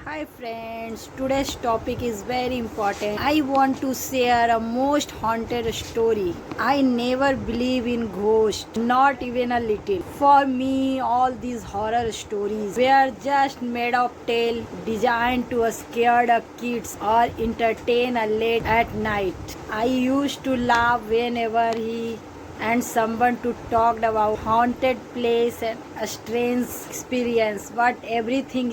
Hi friends, today's topic is very important. I want to share a most haunted story. I never believe in ghosts, not even a little. For me, all these horror stories were just made of tale designed to scare the kids or entertain a late at night. I used to laugh whenever he and someone to talk about haunted place and a strange experience, but everything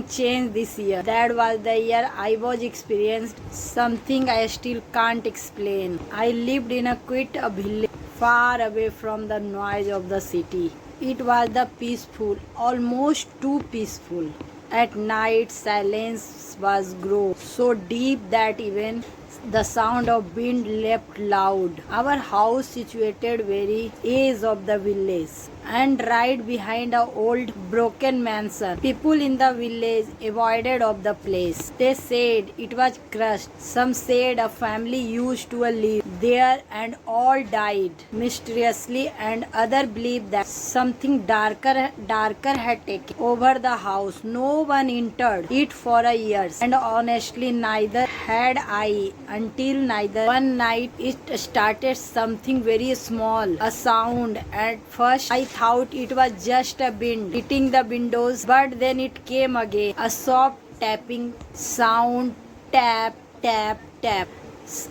changed this year. That was the year I was experienced something I still can't explain. I lived in a quite a village far away from the noise of the city. It was the peaceful, almost too peaceful. At night silence was grow so deep that even the sound of wind left loud. Our house situated very edge of the village and right behind a old broken mansion. People in the village avoided of the place. They said it was cursed. Some said a family used to live there and all died mysteriously, and other believed that something darker had taken over the house. No one entered it for a years, and honestly neither had I until neither one night it started something very small, a sound. At first I thought it was just a wind hitting the windows, but then it came again, a soft tapping sound, tap tap tap.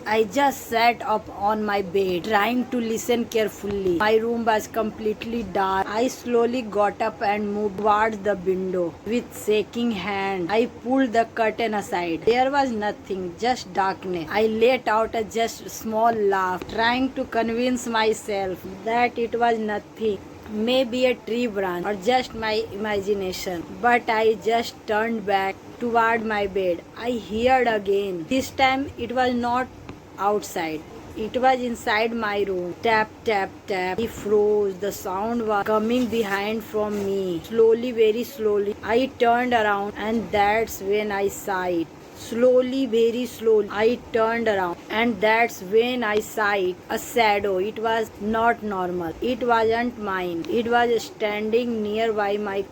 I just sat up on my bed, trying to listen carefully. My room was completely dark. I slowly got up and moved towards the window. With shaking hand, I pulled the curtain aside. There was nothing, just darkness. I let out a just small laugh, trying to convince myself that it was nothing, maybe a tree branch or just my imagination. But I just turned back toward my bed. I heard again. This time it was not outside. It was inside my room. Tap, tap, tap. He froze. The sound was coming behind from me. Slowly, very slowly. I turned around and that's when I saw it. Slowly, very slowly, I turned around, and that's when I saw it. A shadow. It was not normal. It wasn't mine. It was standing nearby my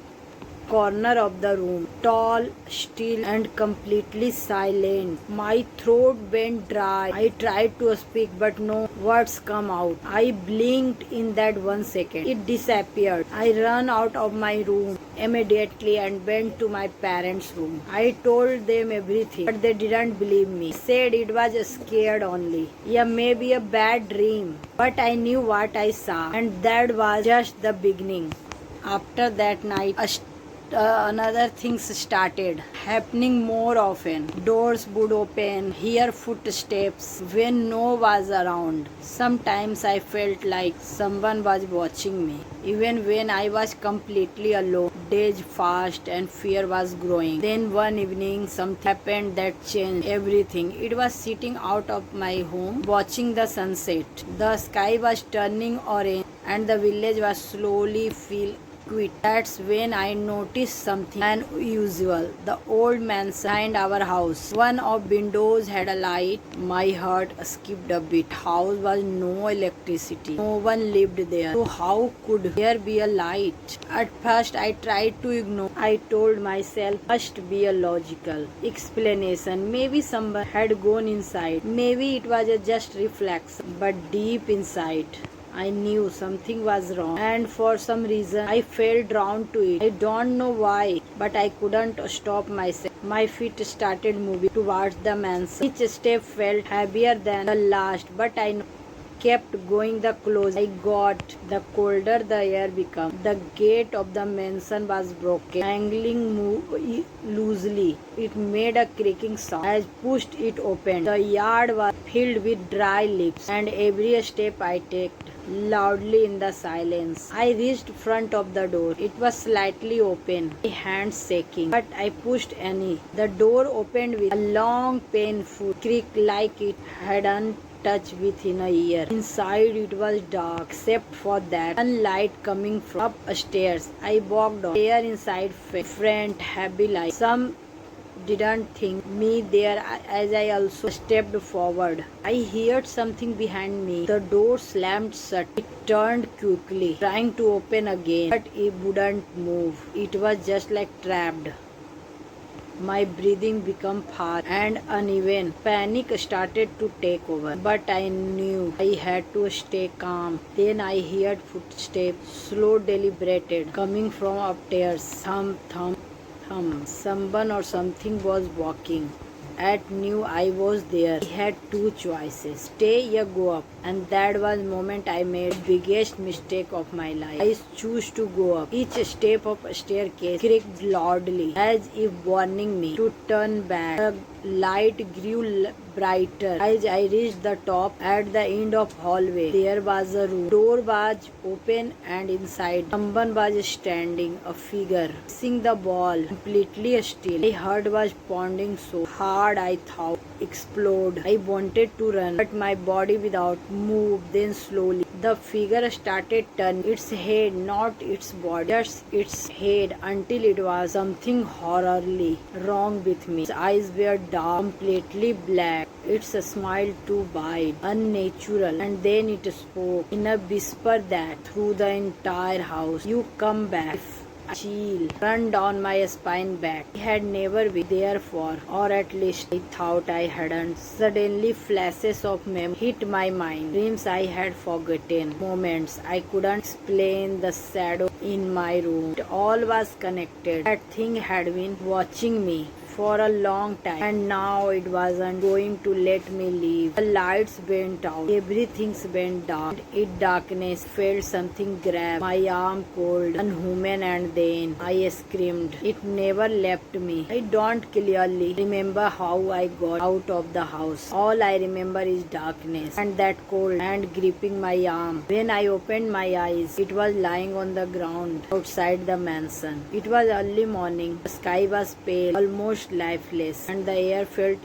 corner of the room, tall, still, and completely silent. My throat went dry. I tried to speak, but no words come out. I blinked in that 1 second. It disappeared. I ran out of my room immediately and went to my parents' room. I told them everything, but they didn't believe me. Said it was scared only. Yeah, maybe a bad dream. But I knew what I saw, and that was just the beginning. After that night, another things started happening more often. Doors would open, hear footsteps when no was around. Sometimes I felt like someone was watching me, even when I was completely alone. Days passed and fear was growing. Then one evening something happened that changed everything. It was sitting out of my home watching the sunset. The sky was turning orange and the village was slowly filled quit. That's when I noticed something unusual. The old man behind our house. One of windows had a light. My heart skipped a beat. House was no electricity. No one lived there. So how could there be a light? At first I tried to ignore. I told myself must be a logical explanation. Maybe someone had gone inside. Maybe it was just reflex. But deep inside I knew something was wrong, and for some reason I felt drawn to it. I don't know why, but I couldn't stop myself. My feet started moving towards the mansion. Each step felt heavier than the last, but I kept going. The closer I got, the colder the air became. The gate of the mansion was broken, hanging loosely. It made a creaking sound. As pushed it open, the yard was filled with dry leaves, and every step I took loudly in the silence. I reached front of the door. It was slightly open, my hands shaking, but I pushed any. The door opened with a long painful creak like it hadn't touched within a year. Inside it was dark except for that one light coming from upstairs. I walked on. There inside faint heavy light. Some didn't think me there as I also stepped forward. I heard something behind me. The door slammed shut. It turned quickly, trying to open again, but it wouldn't move. It was just like trapped. My breathing became fast and uneven. Panic started to take over, but I knew I had to stay calm. Then I heard footsteps, slow, deliberated, coming from upstairs. Thump, thump, thump. Someone or something was walking. At knew I was there. I had two choices: stay or go up. And that was the moment I made the biggest mistake of my life. I chose to go up. Each step of a staircase creaked loudly, as if warning me to turn back. The light grew brighter as I reached the top. At the end of hallway, there was a room. Door was open, and inside someone was standing, a figure, facing the wall, completely still. My heart was pounding so hard I thought explode. I wanted to run, but my body without move. Then slowly the figure started turning its head, not its body, just its head, until it was something horribly wrong with me. Its eyes were dark, completely black. Its smile too wide, unnatural, and then it spoke in a whisper that through the entire house, "You come back." A chill ran down my spine back. I had never been there for, or at least I thought I hadn't. Suddenly flashes of memory hit my mind. Dreams I had forgotten. Moments I couldn't explain. The shadow in my room. It all was connected. That thing had been watching me for a long time, and now it wasn't going to let me leave. The lights went out, everything went dark. In darkness, felt something grab my arm, cold, unhuman, and then I screamed. It never left me. I don't clearly remember how I got out of the house. All I remember is darkness and that cold hand gripping my arm. When I opened my eyes, it was lying on the ground outside the mansion. It was early morning. The sky was pale, almost lifeless, and the air felt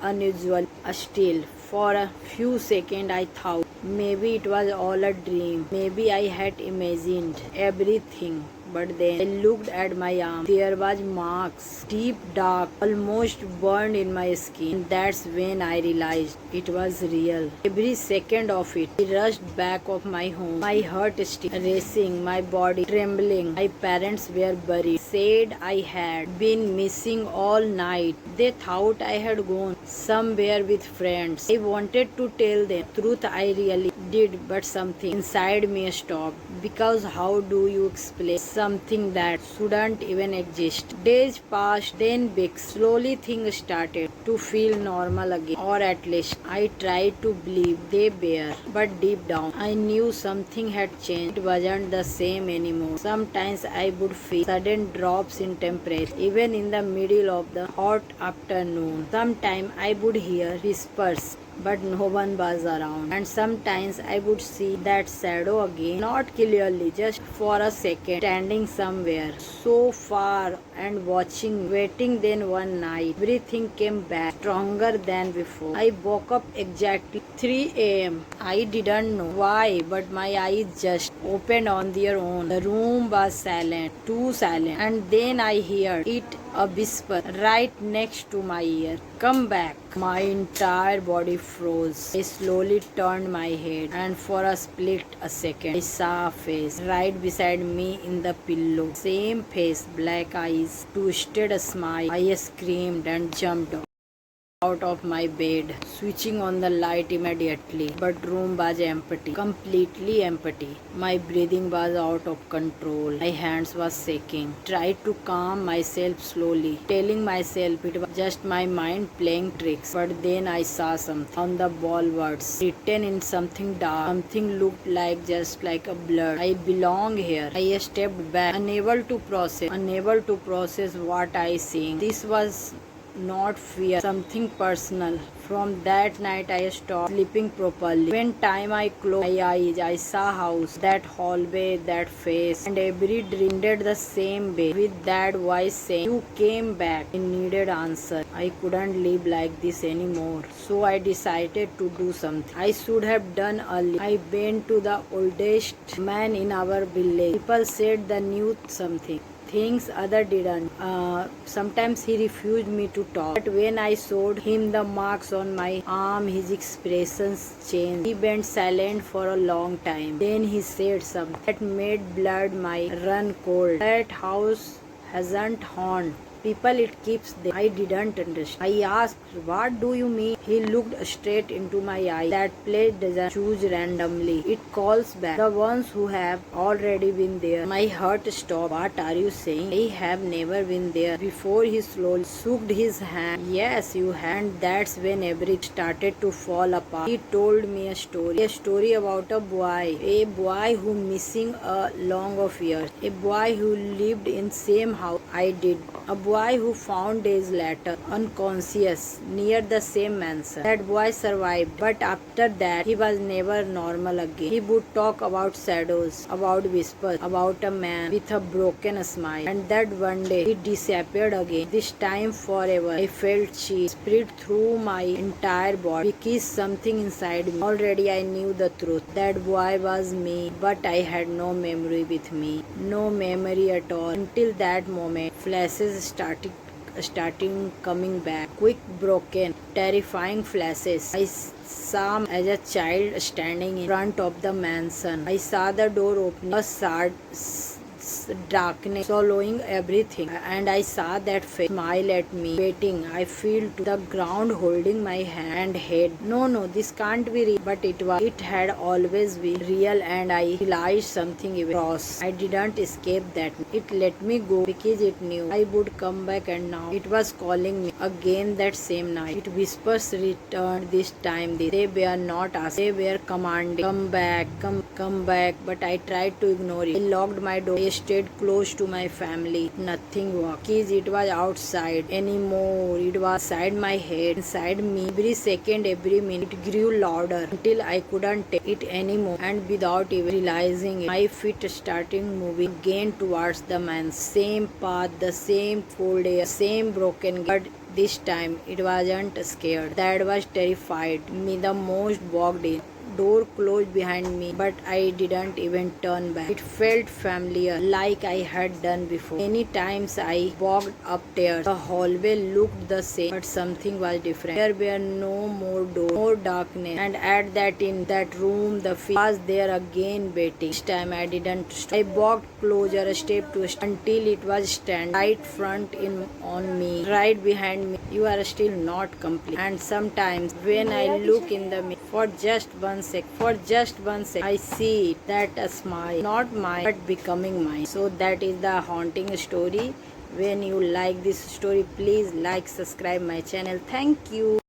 unusual still. For a few seconds I thought maybe it was all a dream. Maybe I had imagined everything. But then I looked at my arm. There was marks, deep dark, almost burned in my skin. That's when I realized it was real. Every second of it. I rushed back of my home. My heart still racing, my body trembling. My parents were buried. Said I had been missing all night. They thought I had gone somewhere with friends. I wanted to tell them truth. I really did, but something inside me stopped. Because how do you explain something that shouldn't even exist? Days passed, then weeks. Slowly things started to feel normal again, or at least I tried to believe they were. But deep down, I knew something had changed. It wasn't the same anymore. Sometimes I would feel sudden drops in temperature, even in the middle of the hot afternoon. Sometimes I would hear whispers, but no one was around. And sometimes I would see that shadow again, not clearly, just for a second, standing somewhere so far and watching, waiting. Then one night, everything came back stronger than before. I woke up exactly 3 a.m. I didn't know why, but my eyes just opened on their own. The room was silent, too silent. And then I heard it, a whisper right next to my ear, "Come back." My entire body froze. I slowly turned my head, and for a split a second, I saw a face right beside me in the pillow. Same face, black eyes, twisted a smile. I screamed and jumped out of my bed, switching on the light immediately. But room was empty, completely empty. My breathing was out of control. My hands was shaking. Tried to calm myself slowly, telling myself it was just my mind playing tricks. But then I saw something on the wall, words written in something dark. Something looked like just like a blood. "I belong here." I stepped back, unable to process what I seen. This was not fear, something personal. From that night I stopped sleeping properly. When time I closed my eyes, I saw house, that hallway, that face, and every dream ended the same way, with that voice saying, "You came back." I needed answer. I couldn't live like this anymore. So I decided to do something I should have done earlier. I went to the oldest man in our village. People said the knew something, things other didn't. Sometimes he refused me to talk. But when I showed him the marks on my arm, his expressions changed. He went silent for a long time. Then he said something that made blood my run cold. "That house hasn't haunted People it keeps them. I didn't understand. I asked, what do you mean? He looked straight into my eyes. That place doesn't choose randomly. It calls back the ones who have already been there. My heart stopped. What are you saying? I have never been there before. He slowly shook his hand. Yes, you have. And that's when everything started to fall apart. He told me a story about a boy who missing a long of years, a boy who lived in same house I did, a boy who found days later unconscious near the same mansion. That boy survived, but after that he was never normal again. He would talk about shadows, about whispers, about a man with a broken smile, and that one day he disappeared again, this time forever. I felt she spread through my entire body because something inside me. Already I knew the truth. That boy was me, but I had no memory with me. No memory at all. Until that moment, flashes starting coming back. Quick, broken, terrifying flashes. I saw as a child standing in front of the mansion. I saw the door opening, a sad darkness swallowing everything, and I saw that face smile at me, waiting. I fell to the ground holding my hand and head. No, this can't be real. But it was. It had always been real, and I realized something even cross. I didn't escape that. It let me go because it knew I would come back, and now it was calling me again that same night. It whispers returned this time. They were not asking. They were commanding. Come back. But I tried to ignore it. I locked my door. I stayed close to my family. Nothing worked. Because it was outside anymore. It was inside my head, inside me. Every second, every minute, it grew louder until I couldn't take it anymore. And without even realizing it, my feet started moving again towards the man. Same path, the same cold air, same broken gate. But this time, it wasn't scared. That was terrified. Me the most walked in. Door closed behind me, but I didn't even turn back. It felt familiar, like I had done before. Many times I walked upstairs. The hallway looked the same, but something was different. There were no more doors, more darkness, and at that in that room, the fear was there again waiting. This time I didn't stop. I walked closer, a step to a step, until it was standing right front in on me, right behind me. You are still not complete. And sometimes when I look in the mirror for just one second, I see that a smile, not mine, but becoming mine. So that is the haunting story. When you like this story, please like, subscribe my channel. Thank you.